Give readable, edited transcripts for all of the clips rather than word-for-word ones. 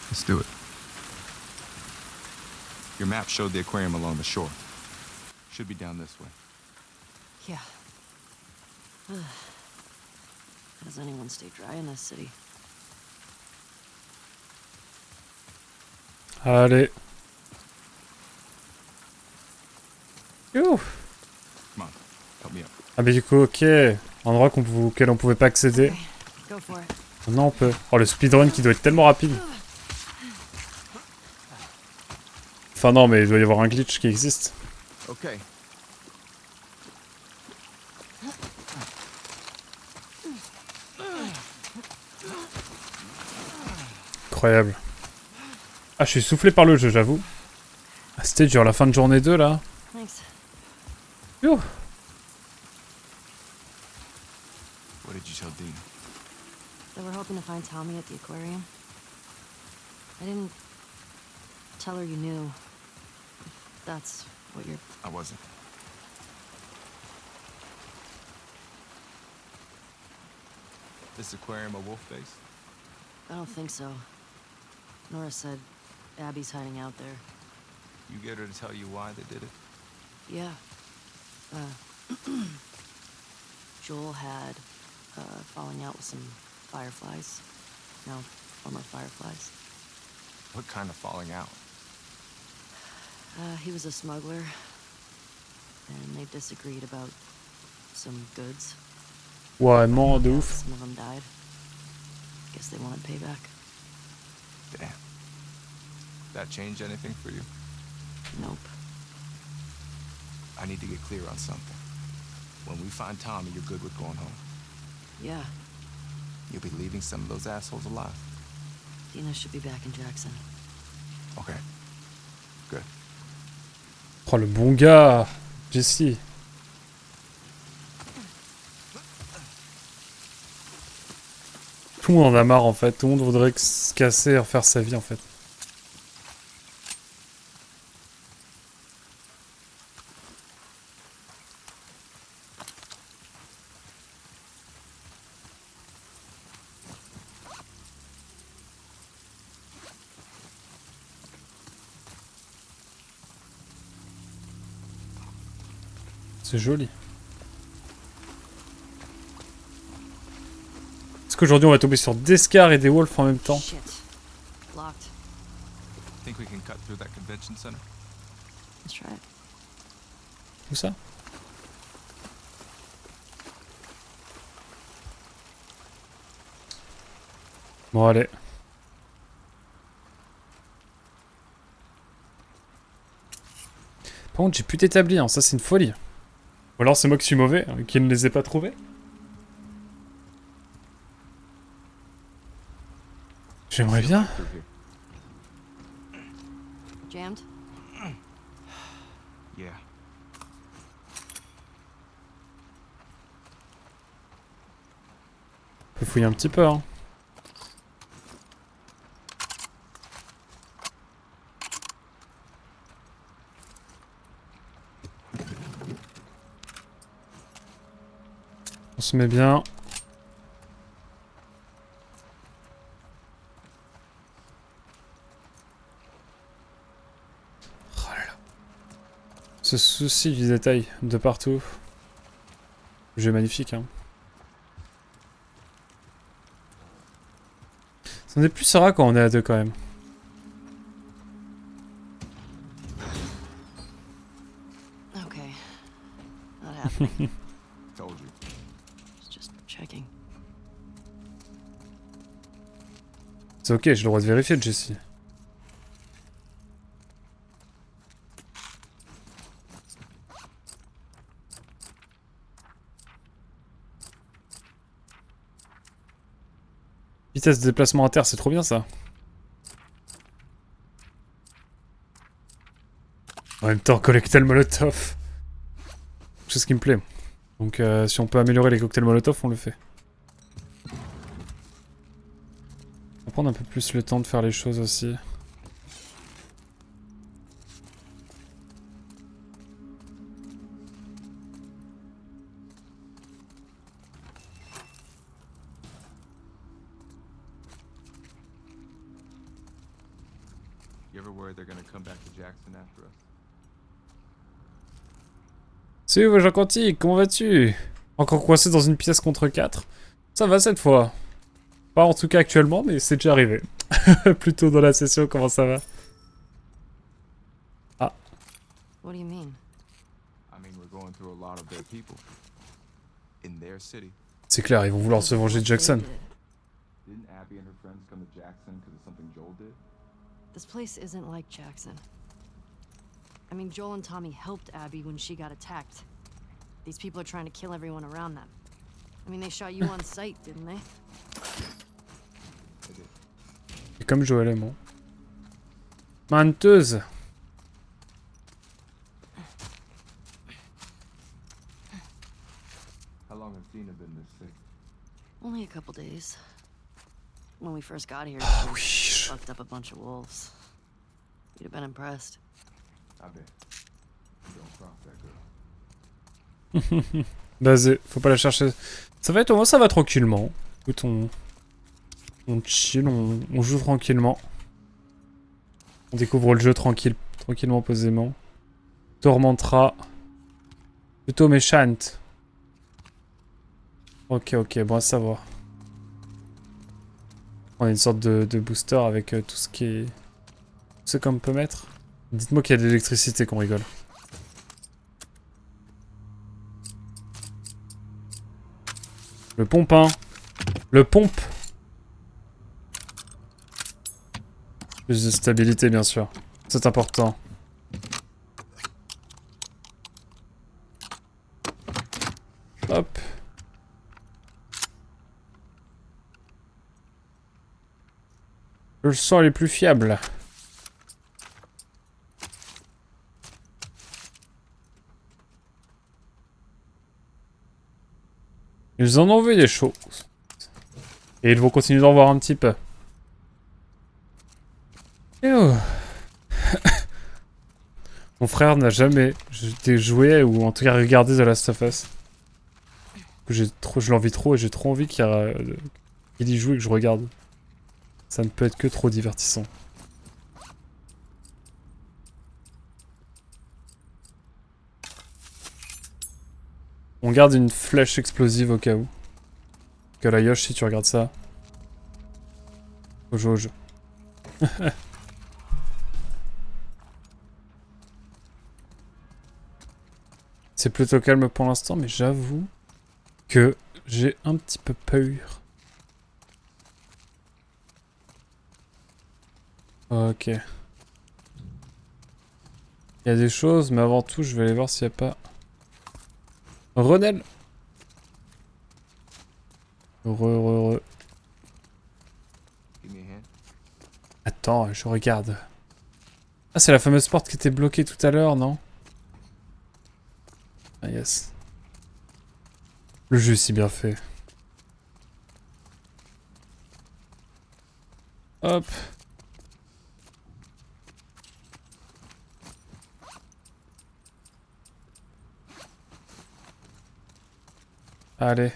Let's do it. Your map showed the aquarium along the shore. Should be down this way. Yeah. How does anyone stay dry in this city? Allez. Youh. Come on, help me up. Ah mais du coup, ok. Endroit auquel on pouvait pas accéder. Okay, go for it. Maintenant on peut. Oh le speedrun qui doit être tellement rapide. Enfin non mais il doit y avoir un glitch qui existe. Okay. Incroyable. Ah je suis soufflé par le jeu j'avoue. Ah, c'était dur la fin de journée 2 là. Thanks. Youh. What did you tell Dean? They were hoping to find Tommy at the aquarium. I didn't tell her you knew. If that's what you're... I wasn't. This aquarium a wolf base? I don't think so. Nora said Abby's hiding out there. You get her to tell you why they did it? Yeah. Joel had falling out with some fireflies. No, former fireflies. What kind of falling out? He was a smuggler, and they disagreed about some goods. Ouais, non, de ouf. Some of them died. Guess they wanted payback. Damn. That change anything for you? Nope. I need to get clear on something. When we find Tommy, you're good with going home. Yeah, You'll be leaving some of those assholes alive. Dina should be back in Jackson. Okay. Good. Oh le bon gars. Jesse. Tout le monde en a marre en fait. Tout le monde voudrait se casser et refaire sa vie en fait. C'est joli. Est-ce qu'aujourd'hui on va tomber sur des scars et des wolves en même temps? Shit. Locked. Think we can cut through that convention center? Let's try it. Où ça? Bon allez. Par contre j'ai plus d'établis, hein. Ça c'est une folie. Ou alors c'est moi qui suis mauvais, qui ne les ai pas trouvés. J'aimerais bien. Through here. Jammed? Yeah. On peut fouiller un petit peu, hein. On se met bien. Oh là là. Ce souci du détail de partout. Le jeu est magnifique, hein. Ça en est plus sera quand on est à deux quand même. Okay. Not happening. Told you. Just checking. C'est ok, j'ai le droit de vérifier, Jesse. Vitesse de déplacement à terre, c'est trop bien ça. En même temps, collecter le molotov. C'est ce qui me plaît. Donc si on peut améliorer les cocktails molotov, on le fait. On va prendre un peu plus le temps de faire les choses aussi. You ever worried they're gonna come back to Jackson after us? Salut Jean Quantique, comment vas-tu? Encore coincé dans une pièce contre 4? Ça va cette fois. Pas en tout cas actuellement, mais c'est déjà arrivé. Plutôt dans la session, comment ça va? Ah. What do you mean? I mean, we're going through a lot of their people. In their city. C'est clair, ils vont vouloir se venger de Jackson. Didn't Abby and her friends come to Jackson because of something Joel did? This place isn't like Jackson. I mean, Joel and Tommy helped Abby when she got attacked. These people are trying to kill everyone around them. I mean, they shot you on sight, didn't they? They did. C'est comme Joël et moi. Menteuse. How long has Dina been this sick? Only a couple days. When we first got here, Oui. she fucked up a bunch of wolves. You'd have been impressed. I bet. Don't cross that girl. Basé, faut pas la chercher. Ça va être, moi ça va tranquillement. Écoute, on chill, on joue tranquillement. On découvre le jeu tranquillement, posément. Tormentra. Plutôt méchante. Ok, bon à savoir. On a une sorte de booster avec tout ce qui est... Tout ce qu'on peut mettre. Dites-moi qu'il y a de l'électricité qu'on rigole. Le pompin. Le pompe. Plus de stabilité, bien sûr. C'est important. Hop. Je le sens les plus fiables. Ils en ont vu des choses. Et ils vont continuer d'en voir un petit peu. Et oh. Mon frère n'a jamais joué ou en tout cas regardé The Last of Us. Je l'envie trop et j'ai trop envie qu'il y joue et que je regarde. Ça ne peut être que trop divertissant. On garde une flèche explosive au cas où. Que la Yosh, si tu regardes ça. Faut jouer au jeu. C'est plutôt calme pour l'instant, mais j'avoue que j'ai un petit peu peur. Ok. Il y a des choses, mais avant tout, je vais aller voir s'il n'y a pas... Renel. Heureux. Give me a hand. Attends, je regarde. Ah, c'est la fameuse porte qui était bloquée tout à l'heure, non? Ah, yes. Le jeu est si bien fait. Hop. Allez,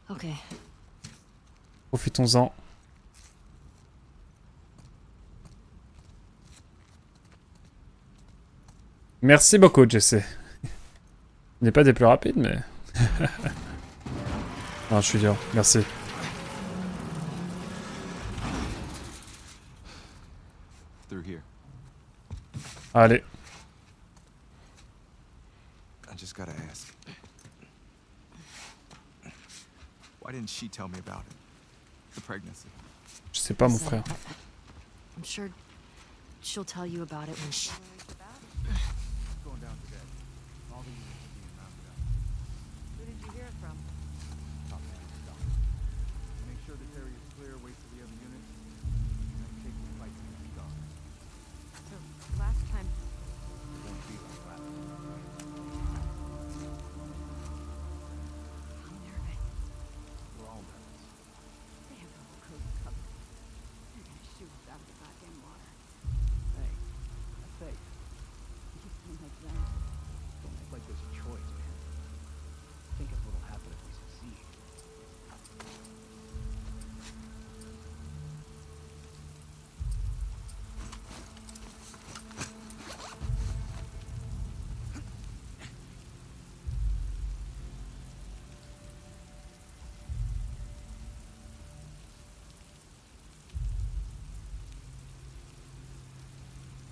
Ok. profitons-en. Merci beaucoup, Jesse. Il n'est pas des plus rapides, mais... non, je suis dur. Merci. Through here. Allez. I just gotta ask. Why didn't she tell me about it? The pregnancy. Je sais pas, mon Listen, frère. I'm sure she'll tell you about it when she... Going down today. All the units are being rounded up. Who did you hear it from? Top man is done. Make sure this area is clear, wait for the other units, and then take the fight to the guard. So, last time... It won't be like last time. I'm nervous. We're all nervous. They have the whole coast covered. They're gonna shoot us out of the goddamn water. Hey, that's safe. You just don't like that. Don't act like there's a choice, man. Think of what'll happen if we succeed.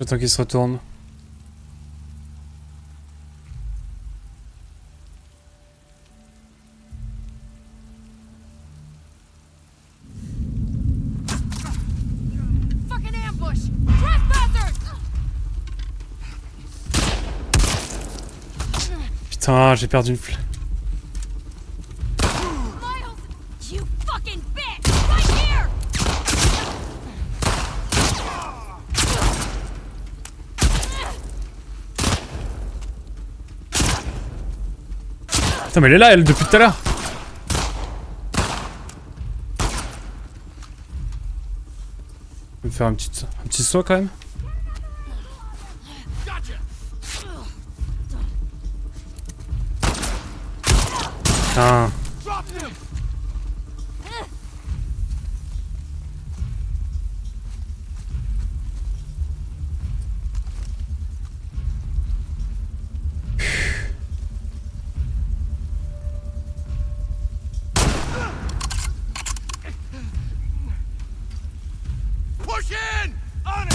J'attends qu'il se retourne. Fucking ambush! Trespassers! Putain, j'ai perdu une flèche. Miles! You fucking bitch! Right here! Putain, mais elle est là, elle, depuis tout à l'heure. Je vais me faire un petit saut quand même. Putain. Push in! On it!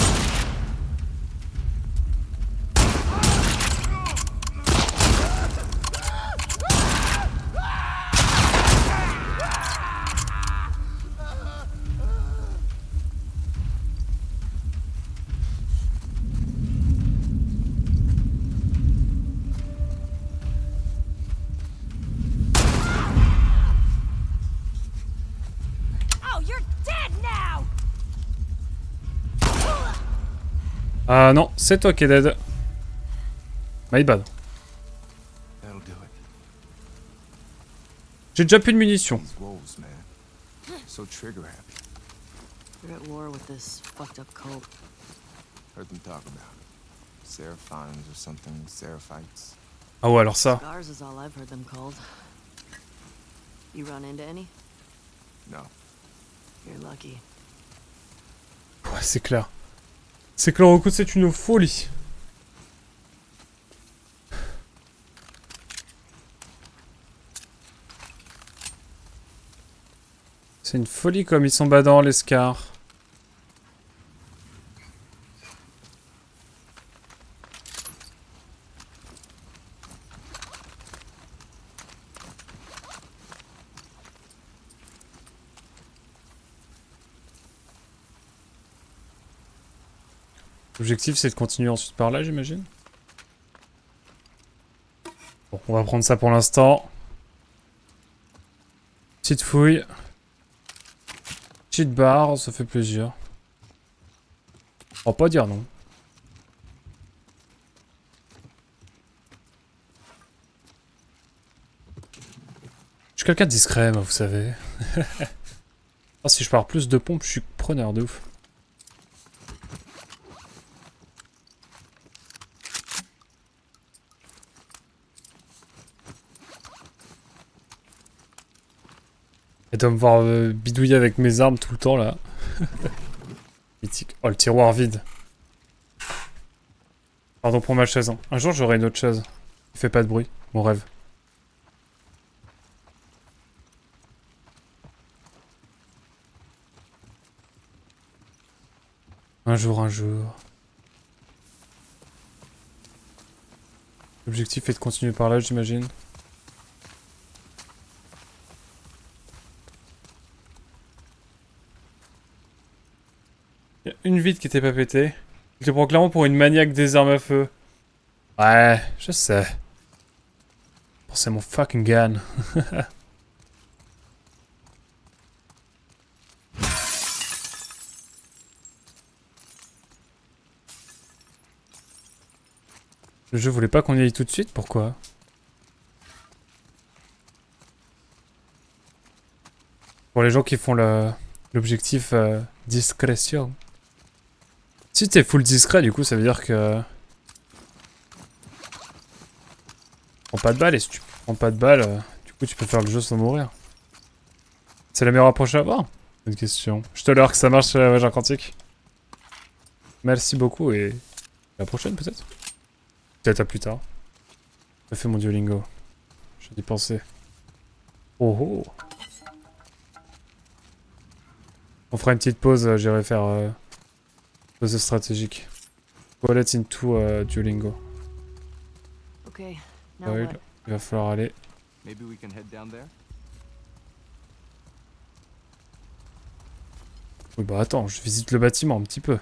Oh, you're dead now! Ah non, c'est toi qui es dead. My bad. That'll do it. J'ai déjà plus de munitions. These wolves, man. So trigger happy. They're at war with this fucked up cult. Heard them talk about it. Seraphines or something. Seraphites. Ah ouais, alors ça. Scars is all I've heard them called. You run into any? No. You're lucky. Ouais, c'est clair. C'est clair, Roku, c'est une folie. C'est une folie comme ils sont badants, les Scars. L'objectif, c'est de continuer ensuite par là, j'imagine. Bon, on va prendre ça pour l'instant. Petite fouille. Petite barre, ça fait plaisir. On va pas dire non. Je suis quelqu'un de discret, moi, vous savez. Ah, si je pars plus de pompes, je suis preneur de ouf. Et de me voir bidouiller avec mes armes tout le temps là. Mythique. Oh, le tiroir vide. Pardon pour ma chaise. Hein. Un jour j'aurai une autre chaise. Qui fait pas de bruit. Mon rêve. Un jour, un jour. L'objectif est de continuer par là, j'imagine. Il y a une vitre qui était pas pétée. Je te prends clairement pour une maniaque des armes à feu. Ouais, je sais. C'est mon fucking gun. Le jeu voulait pas qu'on y aille tout de suite, pourquoi? Pour les gens qui font l'objectif discrétion. Si t'es full discret, du coup, ça veut dire que... Prends pas de balles, et si tu prends pas de balles, du coup, tu peux faire le jeu sans mourir. C'est la meilleure approche à avoir? Bonne question. Je te l'heure que ça marche chez la Voyageur Quantique. Merci beaucoup, et... à la prochaine, peut-être? Peut-être à plus tard. Ça fait mon Duolingo. J'ai d'y penser. Oh oh! On fera une petite pause, j'irai faire... pause stratégique. Wallet into Duolingo. Okay, now Boyle, what? il va falloir aller. Maybe we can head down there? Oui bah attends, je visite le bâtiment un petit peu.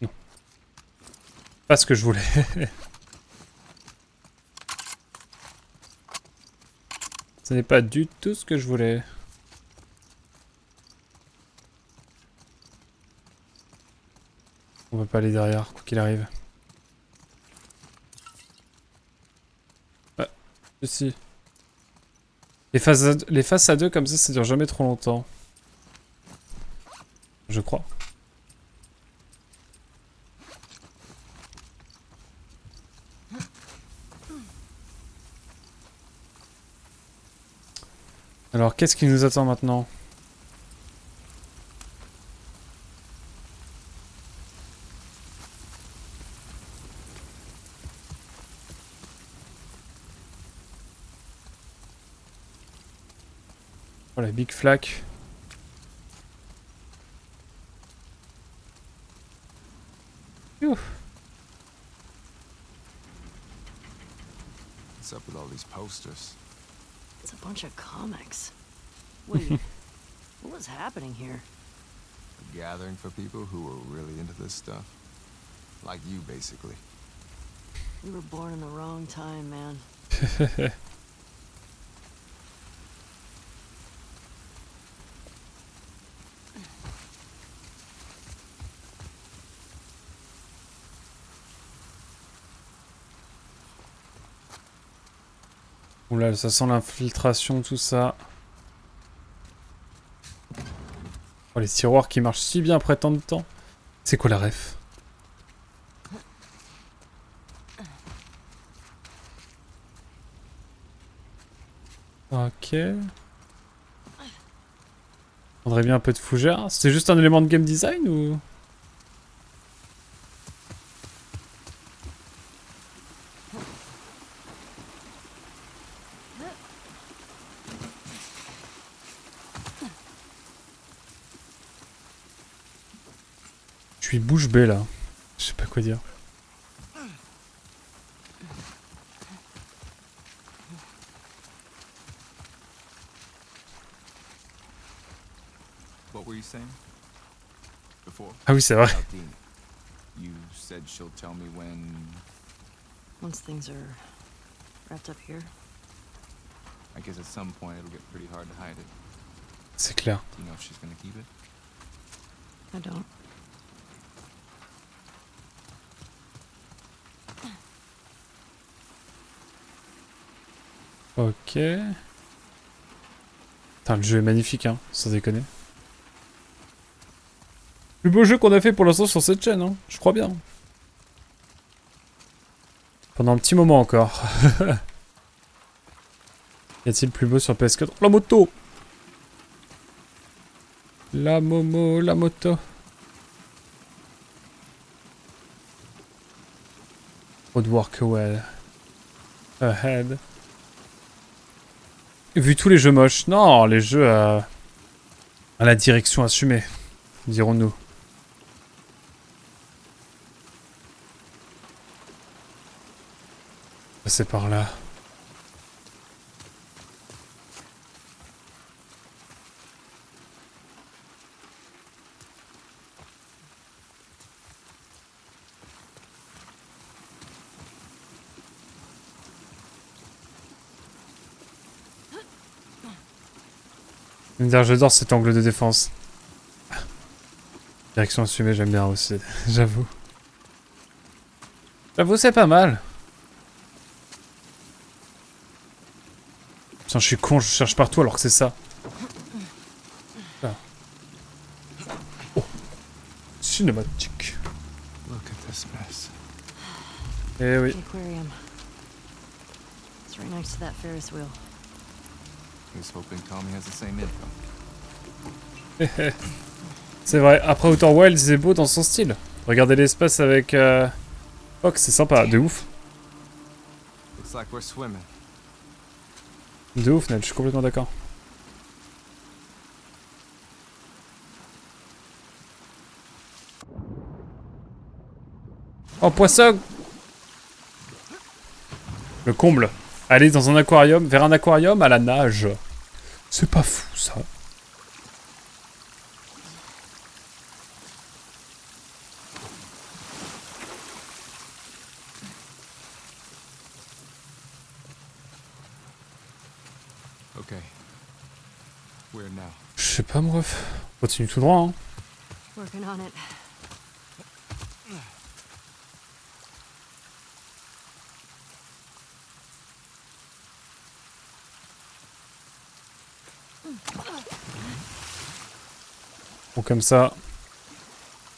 Non. Pas ce que je voulais. Ce n'est pas du tout ce que je voulais. On va pas aller derrière, quoi qu'il arrive. Si. Les faces à deux comme ça dure jamais trop longtemps. Je crois. Alors, qu'est-ce qui nous attend maintenant? Oh la big flaque. Ouh. What's up with all these posters? It's a bunch of comics. Wait, what was happening here? A gathering for people who were really into this stuff? Like you, basically. We were born in the wrong time, man. Bon là, ça sent l'infiltration, tout ça. Oh, les tiroirs qui marchent si bien après tant de temps. C'est quoi la ref? Ok. On prendrait bien un peu de fougère. C'était juste un élément de game design ou... Je suis bouche bée là. Je sais pas quoi dire. What were you saying? Before? Ah oui, c'est vrai. About Dean. You said she'll tell me when... Once things are wrapped up here. I guess at some point it'll get pretty hard to hide it. C'est clair. Do you know if she's gonna keep it? I don't. Ok. Putain, le jeu est magnifique, hein, sans déconner. Plus beau jeu qu'on a fait pour l'instant sur cette chaîne, hein, je crois bien. Pendant un petit moment encore. Y a-t-il plus beau sur PS4? La moto! La momo, la moto. Would work well. Ahead. Vu tous les jeux moches. Non, les jeux à la direction assumée, dirons-nous. Passer par là. J'adore cet angle de défense. Direction assumée, j'aime bien aussi, j'avoue. J'avoue, c'est pas mal. Putain, je suis con, je cherche partout alors que c'est ça. Ah. Oh. Cinématique. Look at this mess. Eh oui. The aquarium. It's right next to that Ferris wheel. He's hoping Tommy has the same info. C'est vrai, après Outer Wilds, c'est beau dans son style. Regardez l'espace avec Fox, c'est sympa, de ouf. Looks like we're swimming. De ouf, Ned, je suis complètement d'accord. Oh, poisson! Le comble. Aller dans un aquarium, vers un aquarium à la nage. C'est pas fou, ça. Okay. Where now? Je sais pas, mon ref. Continue tout droit, hein. Working on it. Bon, comme ça.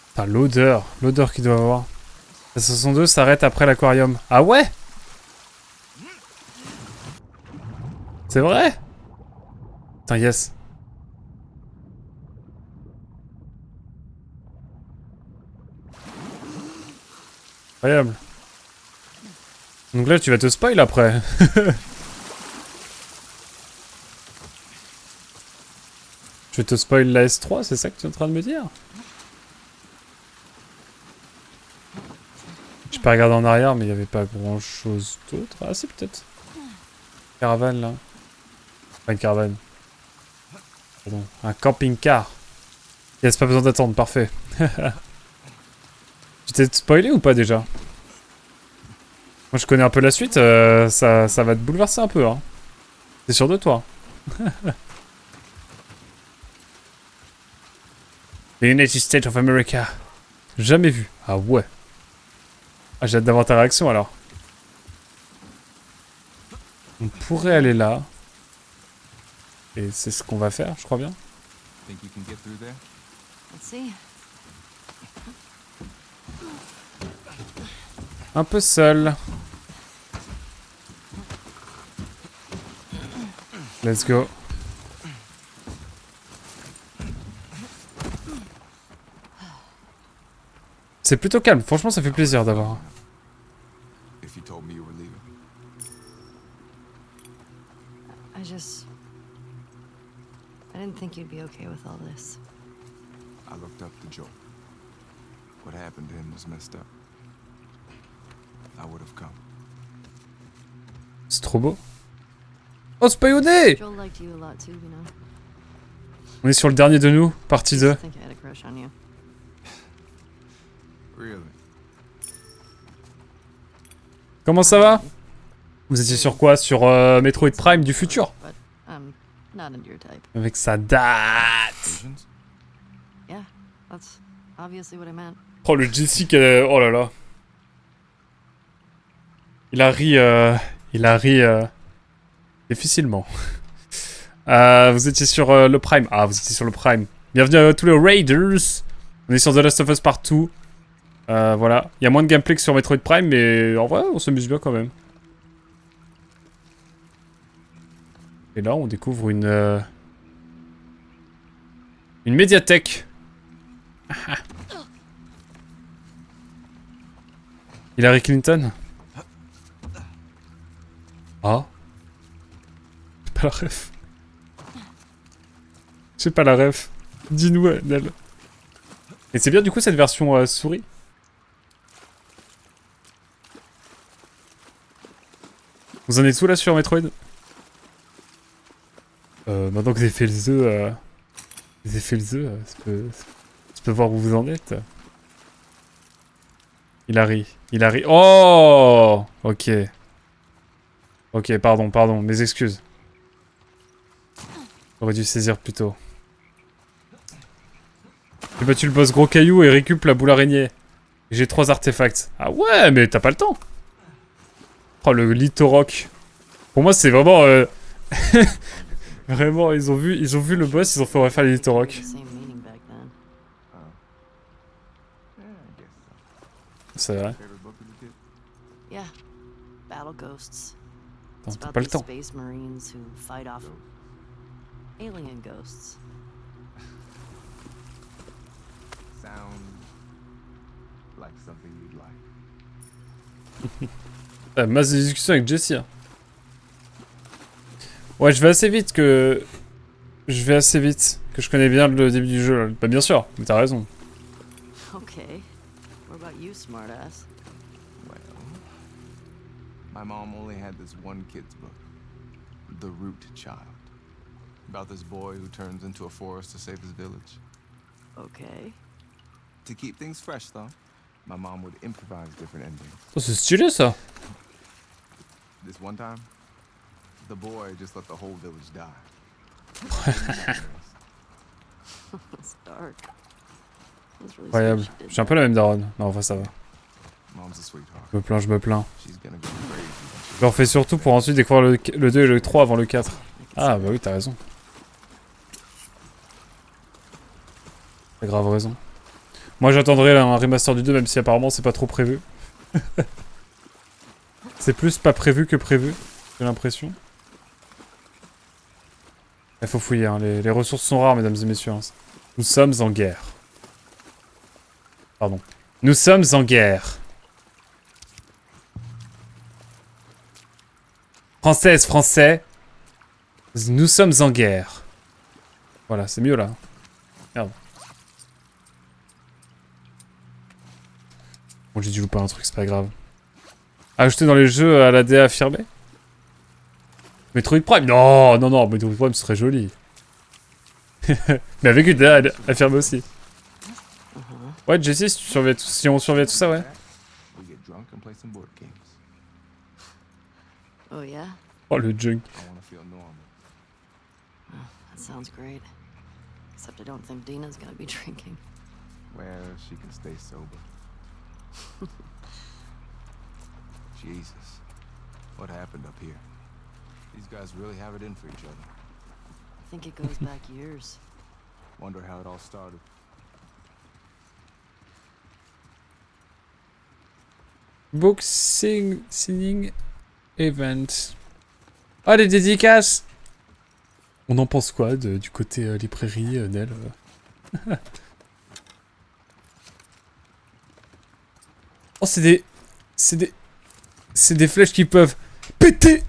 Putain, l'odeur. L'odeur qu'il doit avoir. La 62 s'arrête après l'aquarium. Ah ouais? C'est vrai? Putain, yes. Incroyable. Donc là, tu vas te spoil après. Je vais te spoil la S3, c'est ça que tu es en train de me dire? J'ai pas regardé en arrière, mais il n'y avait pas grand chose d'autre. Ah, si, peut-être. Caravane, là. Pas une caravane. Pardon. Un camping-car. Yes, pas besoin d'attendre, parfait. Tu t'es spoilé ou pas déjà? Moi, je connais un peu la suite, ça va te bouleverser un peu, hein. T'es sûr de toi? The United States of America. Jamais vu. Ah ouais. Ah, j'ai hâte d'avoir ta réaction alors. On pourrait aller là. Et c'est ce qu'on va faire, je crois bien. Think you can get through there? Let's see. Un peu seul. Let's go. C'est plutôt calme, franchement ça fait plaisir d'avoir. If you told me you were leaving. I didn't think you'd be okay with all this. I looked up to Joel. What happened to him was messed up. I would have come. C'est trop beau. Oh, c'est pas Yodé! Joel liked you a lot too, you know. On est sur le dernier de nous, partie I 2. think I had a crush on you. Really? Comment ça va? Vous étiez sur quoi? Sur Metroid Prime du futur? But I'm not into your type. Avec sa date. Asians? Yeah, that's obviously what I meant. Oh le Jessica, oh là là. Il a ri difficilement. Vous étiez sur le Prime. Ah, vous étiez sur le Prime. Bienvenue à tous les Raiders. On est sur The Last of Us Partout. Voilà. Il y a moins de gameplay que sur Metroid Prime, mais en vrai, on s'amuse bien quand même. Et là, on découvre une médiathèque. Hillary Clinton. Ah. C'est pas la ref. J'ai pas la ref. Dis-nous, Nel. Et c'est bien du coup cette version souris. Vous en êtes où là sur Metroid? Maintenant que vous avez fait le jeu, je peux voir où vous en êtes. Hillary. Oh! Ok. Ok, pardon, mes excuses. J'aurais dû saisir plus tôt. J'ai battu le boss gros caillou et récup la boule araignée. J'ai 3 artefacts. Ah ouais, mais t'as pas le temps. Oh, le Litorock. Pour moi, c'est vraiment... Vraiment, ils ont vu le boss, ils ont fait on va faire les Litorock. The same meaning back then. Yeah, I guess so. C'est vrai. Favorite book as a kid? Yeah, Battle Ghosts. Attends, It's t'as about pas le these temps. space marines who fight off alien ghosts. Sounds like something you'd like. Masse de discussions avec Jessie. Hein. Ouais, je vais assez vite que... Je vais assez vite. Que je connais bien le début du jeu. Là. Bah bien sûr, mais t'as raison. Okay. What about you, smartass? Well, my mom only had this one kid's book, The Root Child, about this boy who turns into a forest to save his village. Okay. To keep things fresh, though, my mom would improvise different endings. Oh, c'est stylé ça. This one time, the boy just let the whole village die. That's dark. That's really Incroyable. sad she did J'ai un peu la même daronne. Non, en vrai, ça va. Mom's a sweetheart. Je me plains, je me plains. She's gonna go crazy when she Je le refais surtout pour ensuite découvrir le 2 et le 3 avant le 4. that. I can Ah see bah oui, t'as raison. T'as grave raison. Moi j'attendrai un remaster du 2 même si apparemment c'est pas trop prévu. C'est plus pas prévu que prévu, j'ai l'impression. Il faut fouiller, hein. Les ressources sont rares mesdames et messieurs. Hein. Nous sommes en guerre. Pardon. Nous sommes en guerre. Française, français. Nous sommes en guerre. Voilà, c'est mieux là. Merde. Bon, j'ai dû louper un truc, c'est pas grave. Ajouter dans les jeux à la DA affirmée. Metroid Prime. Non, non, non, Metroid Prime serait joli. Mais avec une DA affirmée aussi. Uh-huh. Ouais, Jesse, si, si on surveille tout ça, ouais. we get drunk and play some board games. Oh yeah? Oh, le junk. I wanna feel normal. That sounds great. Except I don't think Dina's gonna be drinking. Where she can stay sober. Jesus. What happened up here? These guys really have it in for each other. I think it goes back years. Wonder how it all started. Boxing Singing Event. Ah, les dédicaces! On en pense quoi du côté librairie, Nel? Oh, c'est des... C'est des flèches qui peuvent péter!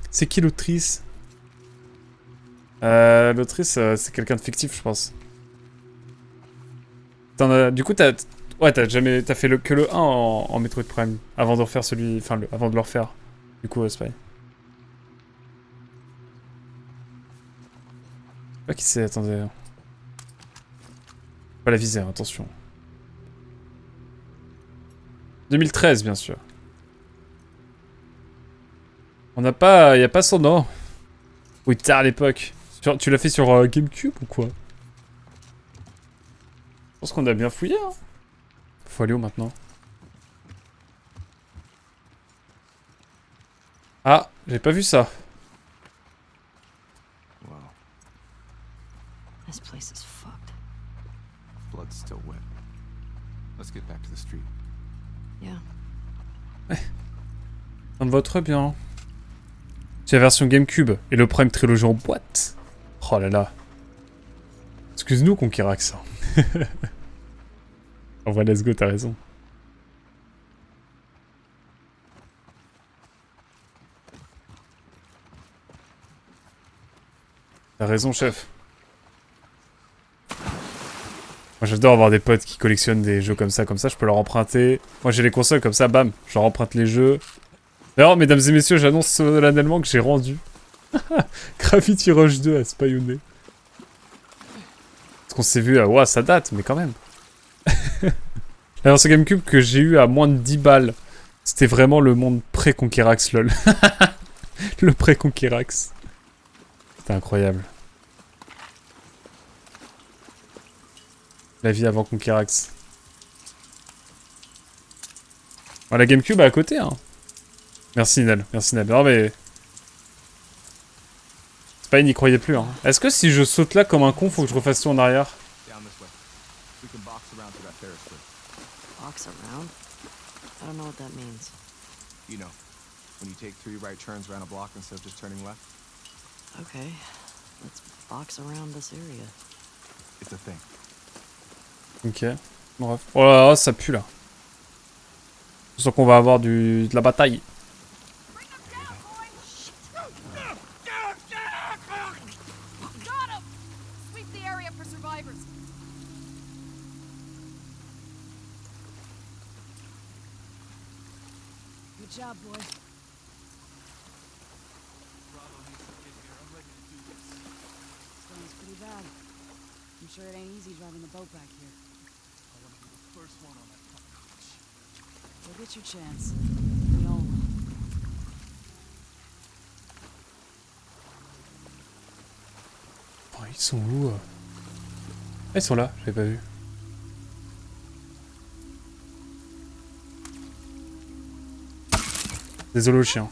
C'est qui l'autrice? L'autrice, c'est quelqu'un de fictif, je pense. Du coup, t'as... Ouais, t'as fait que le 1 en Metroid Prime, avant de refaire celui... Enfin, avant de le refaire. Du coup, Spy. Pas qui c'est, attendez. Pas la viser, attention. 2013, bien sûr. On n'a pas... Y a pas son nom. Oui, tard à l'époque. Tu l'as fait sur GameCube ou quoi? Je pense qu'on a bien fouillé, hein. Faut aller où maintenant? Ah, j'ai pas vu ça. Wow, This place is fucked. blood's still wet. Let's get back to the street. Yeah. Ça me va très bien. C'est la version GameCube et le Prime Trilogy en boîte. Oh là là. Excuse-nous, Conquerax. En vrai, let's go, t'as raison. T'as raison, chef. Moi, j'adore avoir des potes qui collectionnent des jeux comme ça, je peux leur emprunter. Moi, j'ai les consoles comme ça, bam, je leur emprunte les jeux. D'ailleurs, mesdames et messieurs, j'annonce solennellement que j'ai rendu Gravity Rush 2 à Spyone. Parce qu'on s'est vu à... Ouah, ça date, mais quand même. La version GameCube que j'ai eu à moins de 10 balles. C'était vraiment le monde pré-Conquerax, lol. Le pré-Conquerax. C'était incroyable. La vie avant Conquerax. Oh, la GameCube est à côté, hein. Merci Nel, merci Nel. Non mais... Spy n'y croyait plus, hein. Est-ce que si je saute là comme un con, faut que je refasse tout en arrière? Down this way. We can box around to that Ferris wheel. Box around? I don't know what that means. You know, when you take 3 right turns around a block instead of just turning left. Okay. Let's box around this area. It's a thing. Ok. Bref. Oh là là, ça pue là. Je sens qu'on va avoir de la bataille. Good job, boy. Sounds pretty bad. I'm sure it ain't easy driving the boat back here. You'll get your chance. We all will. Oh, ils sont où Ah, ils sont là, j'avais pas vu. Désolé le chien.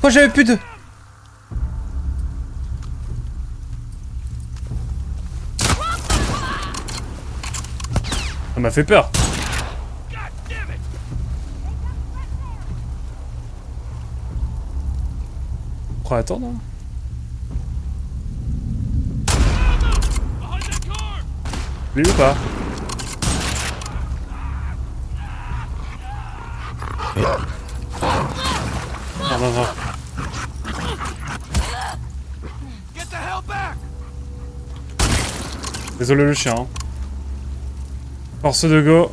Oh, j'avais plus de... Ça m'a fait peur. On pourra attendre. Hein. Lui ou pas? Non, non, non. Désolé le chien. Hein. Force de go.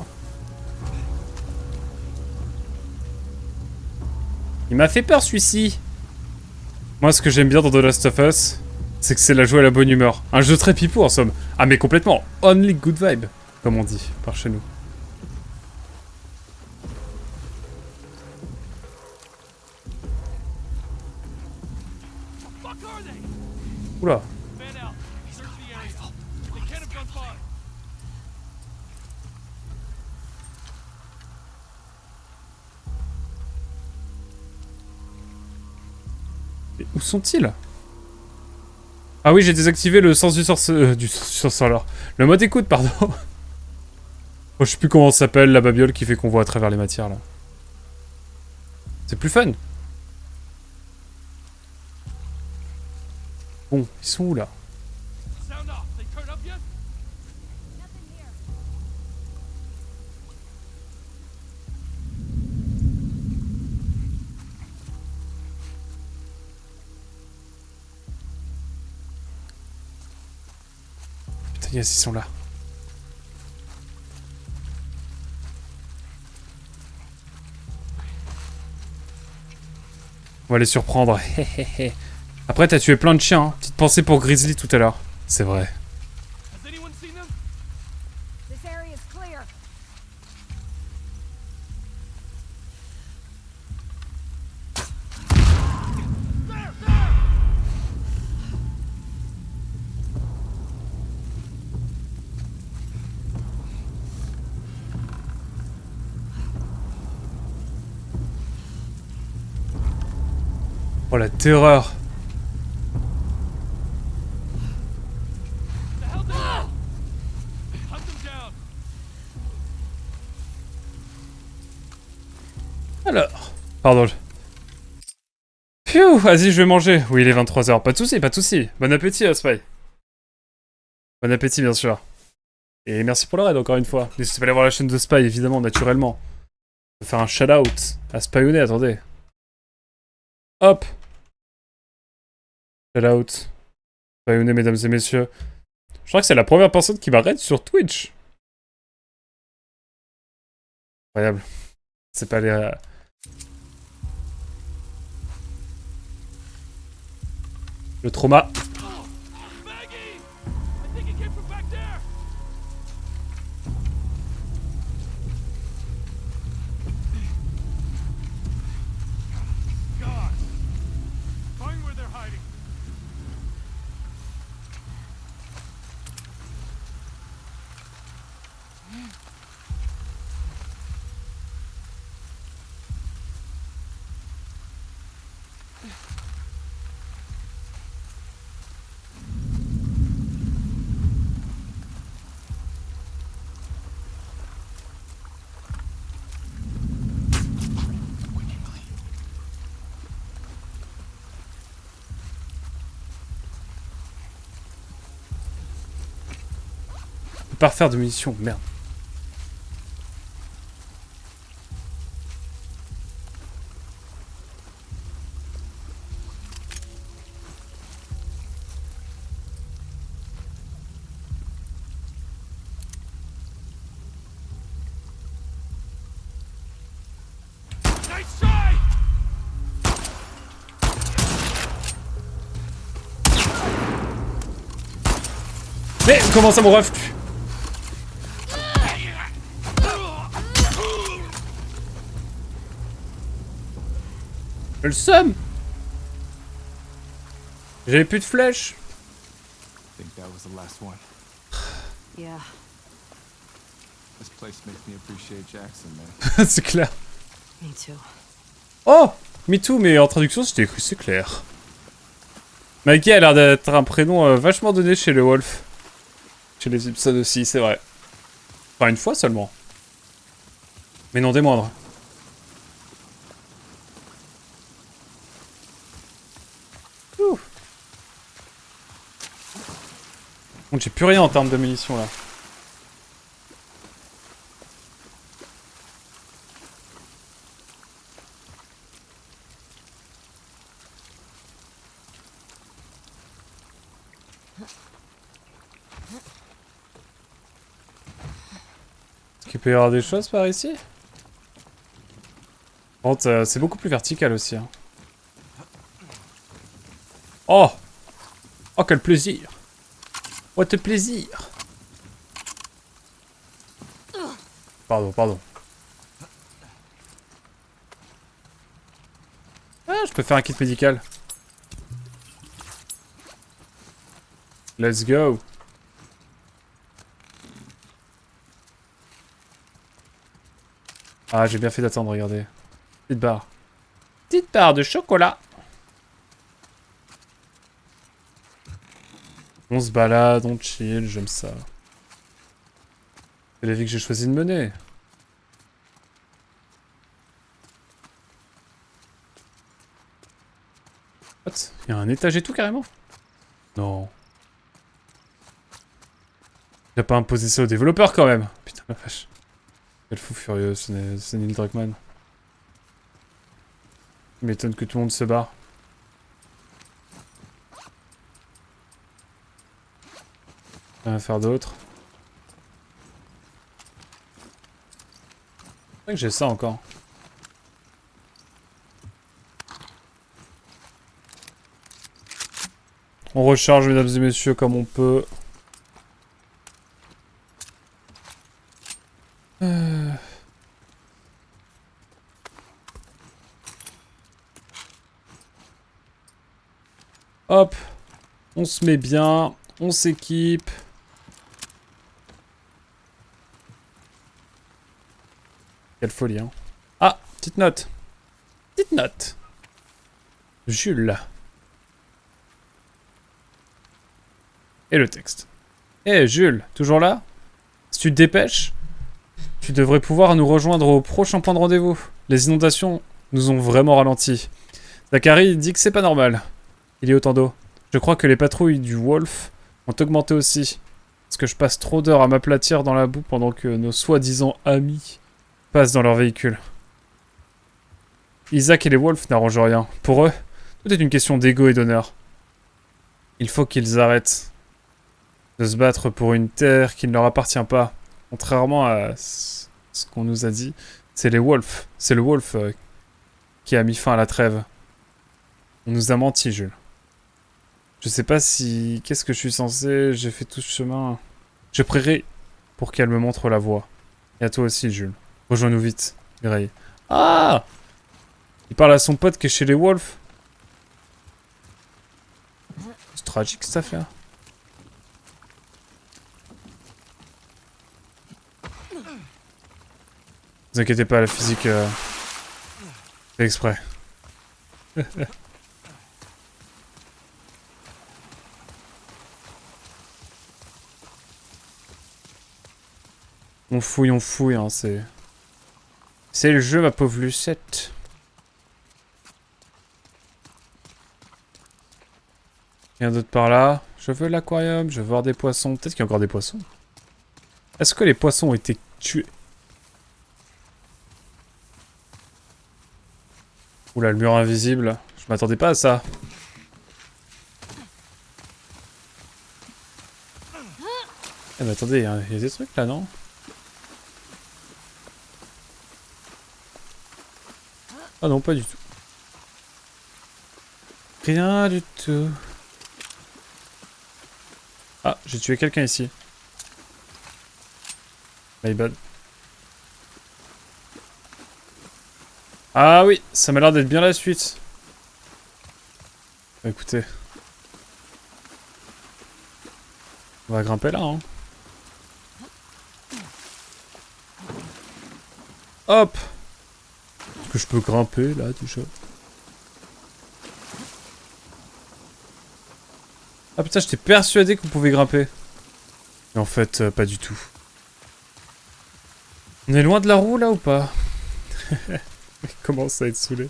Il m'a fait peur celui-ci. Moi ce que j'aime bien dans The Last of Us, c'est que c'est la joie et la bonne humeur. Un jeu très pipou en somme. Ah mais complètement. Only good vibe, comme on dit par chez nous. Oula. Mais où sont-ils? Ah oui, j'ai désactivé le sens du sorceleur. Le mode écoute, pardon. Oh, je sais plus comment ça s'appelle, la babiole qui fait qu'on voit à travers les matières, là. C'est plus fun. Bon, ils sont où, là? Putain, yes, ils sont là. On va les surprendre. Après, t'as tué plein de chiens. Hein. Petite pensée pour Grizzly tout à l'heure. C'est vrai. This area is clear. Oh la terreur. Alors, pardon. Pfiou, vas-y, je vais manger. Oui, il est 23h. Pas de soucis, pas de soucis. Bon appétit, Spy. Bon appétit, bien sûr. Et merci pour le raid, encore une fois. N'hésitez pas à aller voir la chaîne de Spy, évidemment, naturellement. Je vais faire un shout-out à Spyounet, attendez. Hop. Shout-out. Spyounet, mesdames et messieurs. Je crois que c'est la première personne qui m'a raid sur Twitch. Incroyable. C'est pas les... Le trauma. Pas refaire de munitions, merde. Mais comment ça, mon ref? J'ai le seum. J'avais plus de flèches. I think that was the last one. Yeah. This place makes me appreciate Jackson, man. C'est clair. Me too. Oh, me too, mais en traduction c'était écrit, c'est clair. Maggie a l'air d'être un prénom vachement donné chez les Wolf. Chez les Ibsen aussi, c'est vrai. Enfin, une fois seulement. Mais non des moindres. Ouh. Bon, j'ai plus rien en termes de munitions là. Est-ce qu'il peut y avoir des choses par ici? Par contre, c'est beaucoup plus vertical aussi. Hein. Oh! Oh, quel plaisir! What a plaisir! Pardon, pardon. Ah, je peux faire un kit médical. Let's go! Ah, j'ai bien fait d'attendre, regardez. Petite barre. Petite barre de chocolat. On se balade, on chill, j'aime ça. C'est la vie que j'ai choisi de mener. What? Il y a un étage et tout carrément? Non. Il a pas imposé ça aux développeurs quand même. Putain la vache. Quel fou furieux, c'est Neil Druckmann. Il m'étonne que tout le monde se barre. Rien à faire d'autre. C'est vrai que j'ai ça encore. On recharge, mesdames et messieurs, comme on peut. Hop. On se met bien. On s'équipe. Quelle folie, hein. Ah, petite note. Petite note. Jules. Et le texte. Eh, Jules, toujours là? Si tu te dépêches, tu devrais pouvoir nous rejoindre au prochain point de rendez-vous. Les inondations nous ont vraiment ralenti. Zachary dit que c'est pas normal. Il y a autant d'eau. Je crois que les patrouilles du Wolf ont augmenté aussi. Parce que je passe trop d'heures à m'aplatir dans la boue pendant que nos soi-disant amis passent dans leur véhicule. Isaac et les Wolves n'arrangent rien. Pour eux, tout est une question d'ego et d'honneur. Il faut qu'ils arrêtent de se battre pour une terre qui ne leur appartient pas. Contrairement à ce qu'on nous a dit, c'est les Wolves. C'est le Wolf qui a mis fin à la trêve. On nous a menti, Jules. Je sais pas si... Qu'est-ce que je suis censé... J'ai fait tout ce chemin... Je prierai pour qu'elle me montre la voie. Et à toi aussi, Jules. Rejoins-nous vite, Mireille. Ah! Il parle à son pote qui est chez les Wolves. C'est tragique cette affaire. Ne vous inquiétez pas, la physique... fait exprès. On fouille, hein, c'est... C'est le jeu, ma pauvre Lucette. Rien d'autre par là. Je veux l'aquarium, je veux voir des poissons. Peut-être qu'il y a encore des poissons. Est-ce que les poissons ont été tués? Oula, le mur invisible. Je m'attendais pas à ça. Eh mais attendez, il y a des trucs là, non? Ah non, pas du tout. Rien du tout. Ah, j'ai tué quelqu'un ici. My bad. Ah oui, ça m'a l'air d'être bien la suite. Bah, écoutez. On va grimper là, hein. Hop! Est-ce que je peux grimper là déjà? Ah putain, j'étais persuadé qu'on pouvait grimper. Mais en fait, pas du tout. On est loin de la roue là ou pas? Il commence à être saoulé.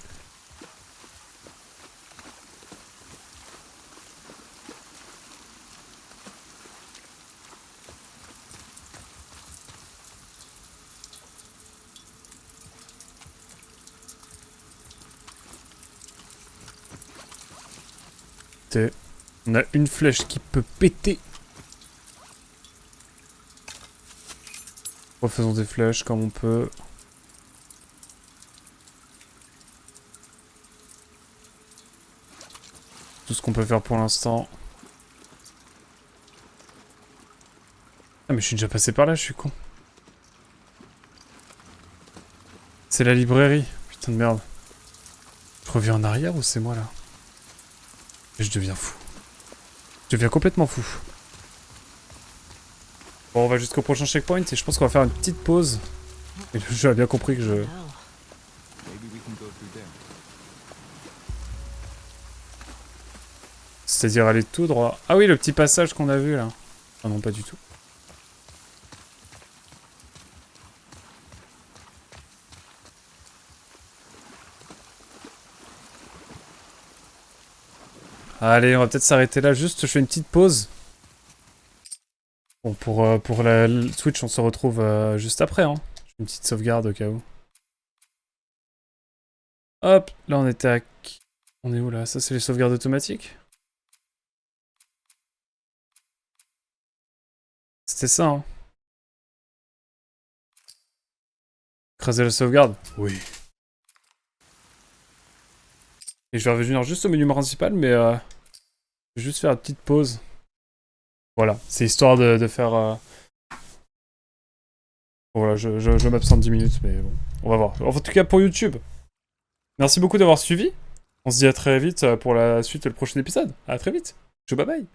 On a une flèche qui peut péter. Refaisons des flèches comme on peut. Tout ce qu'on peut faire pour l'instant. Ah mais je suis déjà passé par là, je suis con. C'est la librairie. Putain de merde. Je reviens en arrière ou c'est moi là? Je deviens fou. Je deviens complètement fou. Bon, on va jusqu'au prochain checkpoint et je pense qu'on va faire une petite pause. Et le jeu a bien compris que je... Maybe we can go through there. C'est-à-dire aller tout droit. Ah oui, le petit passage qu'on a vu là. Ah non, pas du tout. Allez, on va peut-être s'arrêter là. Juste, je fais une petite pause. Bon, pour la Switch, on se retrouve juste après. Hein. Je fais une petite sauvegarde au cas où. Hop, là on était à... On est où là? Ça, c'est les sauvegardes automatiques? C'était ça, hein. Écraser la sauvegarde? Oui. Et je vais revenir juste au menu principal, mais je vais juste faire une petite pause. Voilà, c'est histoire de faire... Voilà, je m'absente 10 minutes, mais bon, on va voir. En tout cas, pour YouTube, merci beaucoup d'avoir suivi. On se dit à très vite pour la suite et le prochain épisode. À très vite. Ciao, bye bye.